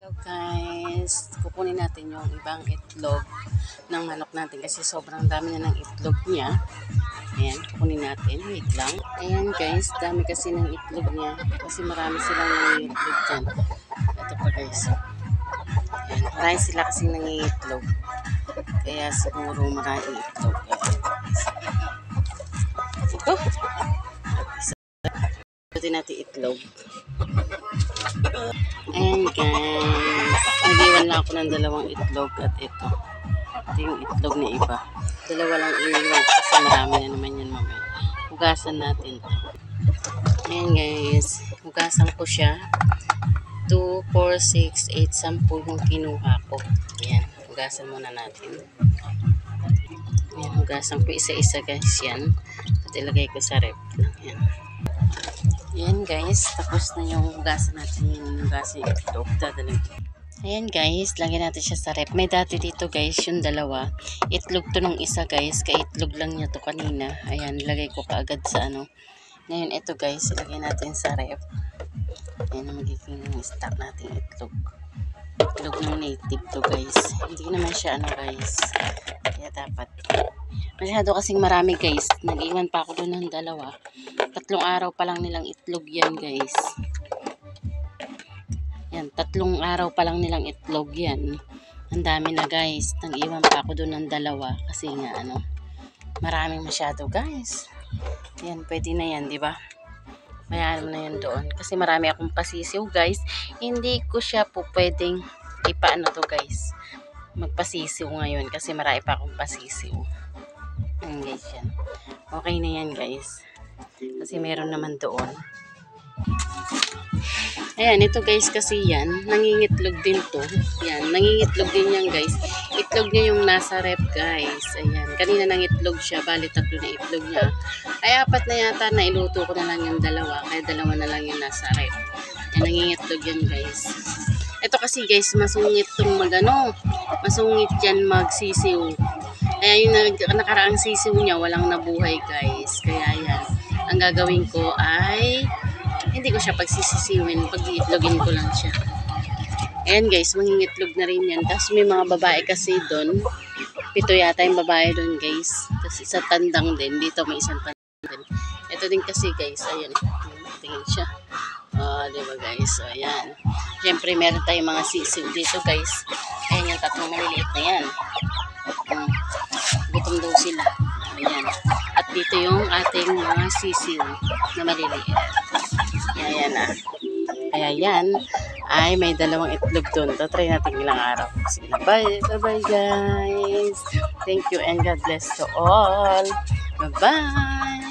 So guys, kukunin natin yung ibang itlog ng manok natin kasi sobrang dami na ng itlog niya. Ayan, kukunin natin. Wait lang. Ayan guys, dami kasi ng itlog niya kasi marami silang nangiitlog dyan. Ito pa guys. Ayan, marami sila kasi nangiitlog. Kaya siguro marami itlog. Ito. Ito natin itlog. Ayan guys, nag-iwan lang ako ng dalawang itlog at ito yung itlog na iba. Dalawa lang iniwan kasi marami na naman yan mamaya. Hugasan natin. Ayan guys, hugasan ko siya. 2, 4, 6, 8, 10 yung kinuha ko. Ayan, hugasan muna natin. Ayan, hugasan ko isa-isa guys yan. At ilagay ko sa rep. Ayan. Ayan guys, tapos na yung hugasan natin yung hugasan yung itlog. Ayan guys, lagyan natin siya sa rep. May dati dito guys, yung dalawa. Itlog to nung isa guys, ka-itlog lang niya to kanina. Ayan, lagay ko kaagad sa ano. Ngayon ito guys, ilagay natin sa rep. Ayan ang magiging stock natin itlog. Itlog ng native to guys. Hindi naman siya ano guys. Kaya dapat. Masyado kasing marami guys. Nag-iwan pa ako doon ng dalawa. 3 araw pa lang nilang itlog yan guys. Yan, 3 araw pa lang nilang itlog yan. Ang dami na guys. Nag-iwan pa ako doon ng dalawa. Kasi nga ano, maraming masyado guys. Yan, pwede na yan, di ba? Mayroon na yan doon. Kasi marami akong pasisiw guys. Hindi ko siya po pwedeng ipaano to guys. Magpasisiw ngayon. Kasi marami pa akong pasisiw. Ayan guys yan. Okay na yan guys. Kasi meron naman doon. Ayan, ito guys kasi yan. Nangingitlog din to. Yan, nangingitlog din yan guys. Itlog niya yung nasa rep guys. Ayan, kanina nangitlog siya. Bali 3 na itlog niya. Ay 4 na yata na iluto ko na lang yung dalawa. Kaya 2 na lang yung nasa rep. Ayan, nangingitlog yan guys. Ito kasi guys, masungit tong magano. Masungit yan magsisiw. Kaya yung nakaraang sisiw niya, walang nabuhay guys. Kaya yan. Ang gagawin ko ay hindi ko siya pagsisisiwin, pag-iitlogin ko lang siya. Ayan guys, mangingitlog na rin yan. Tapos may mga babae kasi doon. 7 yata yung babae doon guys. Tapos isa tandang din. Dito may isang tandang din. Ito din kasi guys, ayan. Tingin siya. Diba guys? So ayan. Siyempre meron tayong mga sisiw dito guys. Ayan yung 3 maliliit na yan. Gutom daw sila. Ayan. At dito yung ating mga sisiw na maliliit. Ayan na. Kaya yan ay may 2 itlog doon. Try natin ilang araw. Sige na. Bye. Bye-bye guys. Thank you and God bless to all. Bye-bye.